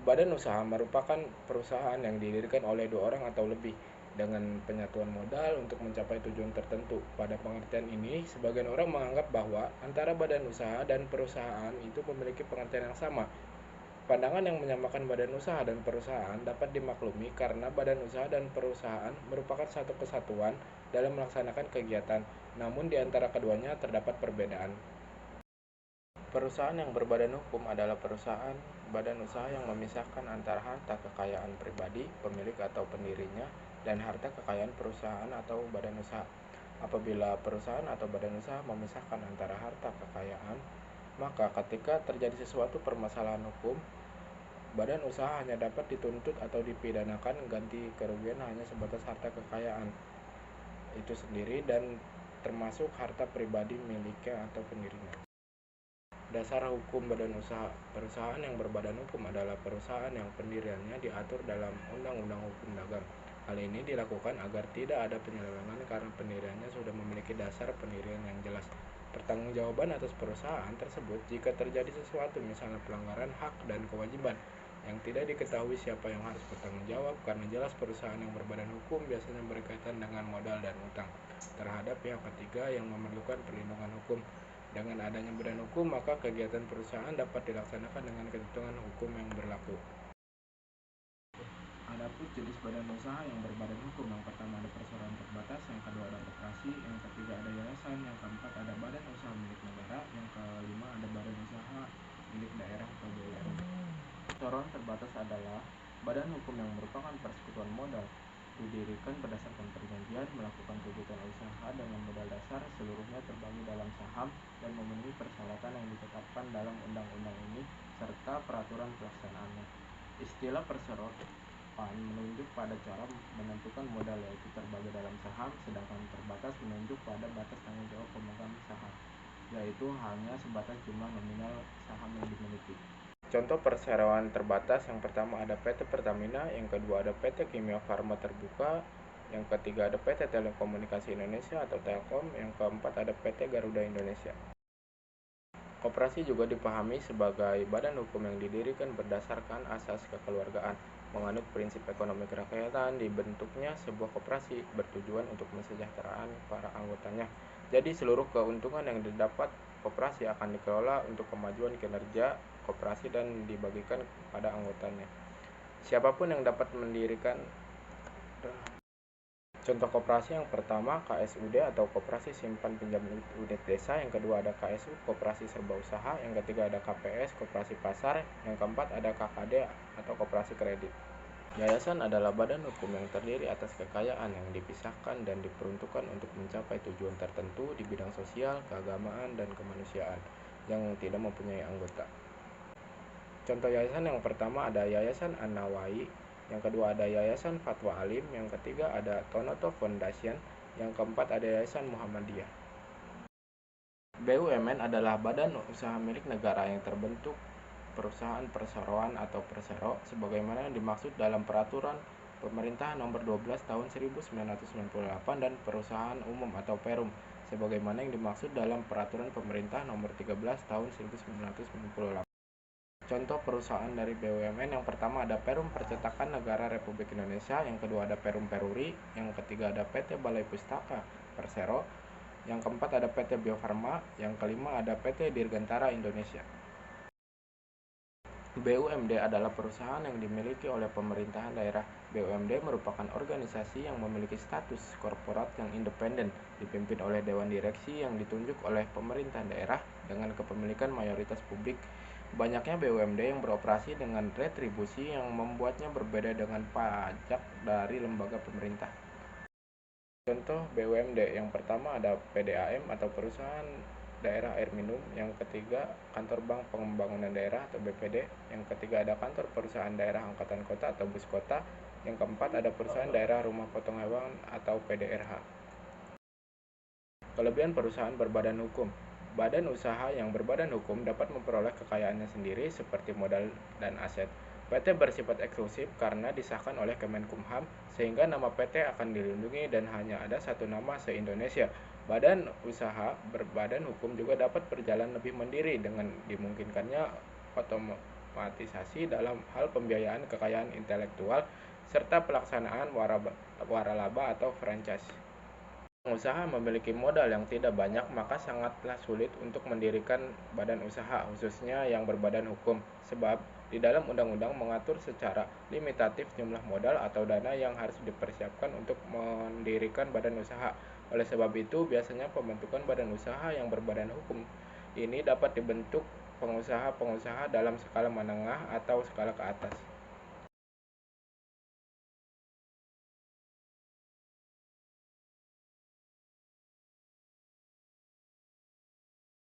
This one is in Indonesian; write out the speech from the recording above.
Badan usaha merupakan perusahaan yang didirikan oleh dua orang atau lebih dengan penyatuan modal untuk mencapai tujuan tertentu. Pada pengertian ini, sebagian orang menganggap bahwa antara badan usaha dan perusahaan itu memiliki pengertian yang sama. Pandangan yang menyamakan badan usaha dan perusahaan dapat dimaklumi karena badan usaha dan perusahaan merupakan satu kesatuan dalam melaksanakan kegiatan, namun di antara keduanya terdapat perbedaan. Perusahaan yang berbadan hukum adalah perusahaan badan usaha yang memisahkan antara harta kekayaan pribadi, pemilik atau pendirinya, dan harta kekayaan perusahaan atau badan usaha. Apabila perusahaan atau badan usaha memisahkan antara harta kekayaan, maka ketika terjadi sesuatu permasalahan hukum, badan usaha hanya dapat dituntut atau dipidanakan ganti kerugian hanya sebatas harta kekayaan itu sendiri dan termasuk harta pribadi miliknya atau pendirinya. Dasar hukum badan usaha. Perusahaan yang berbadan hukum adalah perusahaan yang pendiriannya diatur dalam Undang-Undang Hukum Dagang. Hal ini dilakukan agar tidak ada penyelewengan karena pendiriannya sudah memiliki dasar pendirian yang jelas. Pertanggungjawaban atas perusahaan tersebut jika terjadi sesuatu, misalnya pelanggaran hak dan kewajiban yang tidak diketahui siapa yang harus bertanggung jawab, karena jelas perusahaan yang berbadan hukum biasanya berkaitan dengan modal dan utang terhadap pihak ketiga yang memerlukan perlindungan hukum. Dengan adanya badan hukum, maka kegiatan perusahaan dapat dilaksanakan dengan ketentuan hukum yang berlaku. Adapun jenis badan usaha yang berbadan hukum, yang pertama ada perseroan terbatas, yang kedua ada koperasi, yang ketiga ada yayasan, yang keempat ada badan usaha milik negara, yang kelima ada badan usaha milik daerah atau BUMN. Perseroan terbatas adalah badan hukum yang merupakan persekutuan modal, didirikan berdasarkan perjanjian, melakukan kegiatan usaha dengan modal dasar, seluruhnya terbagi dalam saham dan memenuhi persyaratan yang ditetapkan dalam undang-undang ini serta peraturan pelaksanaannya. Istilah perseroan menunjuk pada cara menentukan modal, yaitu terbagi dalam saham, sedangkan terbatas menunjuk pada batas tanggung jawab pemegang saham, yaitu hanya sebatas jumlah nominal saham yang dimiliki. Contoh perseroan terbatas, yang pertama ada PT Pertamina, yang kedua ada PT Kimia Farma Terbuka, yang ketiga ada PT Telekomunikasi Indonesia atau Telkom, yang keempat ada PT Garuda Indonesia. Koperasi juga dipahami sebagai badan hukum yang didirikan berdasarkan asas kekeluargaan, menganut prinsip ekonomi kerakyatan. Dibentuknya sebuah koperasi bertujuan untuk kesejahteraan para anggotanya. Jadi seluruh keuntungan yang didapat koperasi akan dikelola untuk kemajuan kinerja koperasi dan dibagikan kepada anggotanya. Siapapun yang dapat mendirikan. Contoh koperasi yang pertama KSUD atau Koperasi Simpan Pinjam Unit Desa, yang kedua ada KSU Koperasi Serba Usaha, yang ketiga ada KPS Koperasi Pasar, yang keempat ada KKD atau Koperasi Kredit. Yayasan adalah badan hukum yang terdiri atas kekayaan yang dipisahkan dan diperuntukkan untuk mencapai tujuan tertentu di bidang sosial, keagamaan, dan kemanusiaan yang tidak mempunyai anggota. Contoh yayasan yang pertama ada Yayasan An-Nawawi, yang kedua ada Yayasan Fatwa Alim, yang ketiga ada Tonoto Foundation, yang keempat ada Yayasan Muhammadiyah. BUMN adalah badan usaha milik negara yang terbentuk perusahaan perseroan atau persero sebagaimana yang dimaksud dalam Peraturan Pemerintah Nomor 12 Tahun 1998 dan Perusahaan Umum atau Perum sebagaimana yang dimaksud dalam Peraturan Pemerintah Nomor 13 Tahun 1998. Contoh perusahaan dari BUMN yang pertama ada Perum Percetakan Negara Republik Indonesia, yang kedua ada Perum Peruri, yang ketiga ada PT Balai Pustaka Persero, yang keempat ada PT Bio Farma, yang kelima ada PT Dirgantara Indonesia. BUMD adalah perusahaan yang dimiliki oleh pemerintahan daerah. BUMD merupakan organisasi yang memiliki status korporat yang independen, dipimpin oleh dewan direksi yang ditunjuk oleh pemerintah daerah dengan kepemilikan mayoritas publik. Banyaknya BUMD yang beroperasi dengan retribusi yang membuatnya berbeda dengan pajak dari lembaga pemerintah. Contoh BUMD yang pertama ada PDAM atau Perusahaan Daerah Air Minum, yang ketiga Kantor Bank Pembangunan Daerah atau BPD, yang ketiga ada Kantor Perusahaan Daerah Angkatan Kota atau Bus Kota, yang keempat ada Perusahaan Daerah Rumah Potong Hewan atau PDRH. Kelebihan perusahaan berbadan hukum. Badan usaha yang berbadan hukum dapat memperoleh kekayaannya sendiri seperti modal dan aset. PT bersifat eksklusif karena disahkan oleh Kemenkumham, sehingga nama PT akan dilindungi dan hanya ada satu nama se-Indonesia. Badan usaha berbadan hukum juga dapat berjalan lebih mandiri dengan dimungkinkannya sistematisasi dalam hal pembiayaan kekayaan intelektual serta pelaksanaan waralaba atau franchise. Pengusaha memiliki modal yang tidak banyak, maka sangatlah sulit untuk mendirikan badan usaha, khususnya yang berbadan hukum, sebab di dalam undang-undang mengatur secara limitatif jumlah modal atau dana yang harus dipersiapkan untuk mendirikan badan usaha. Oleh sebab itu, biasanya pembentukan badan usaha yang berbadan hukum ini dapat dibentuk pengusaha-pengusaha dalam skala menengah atau skala ke atas.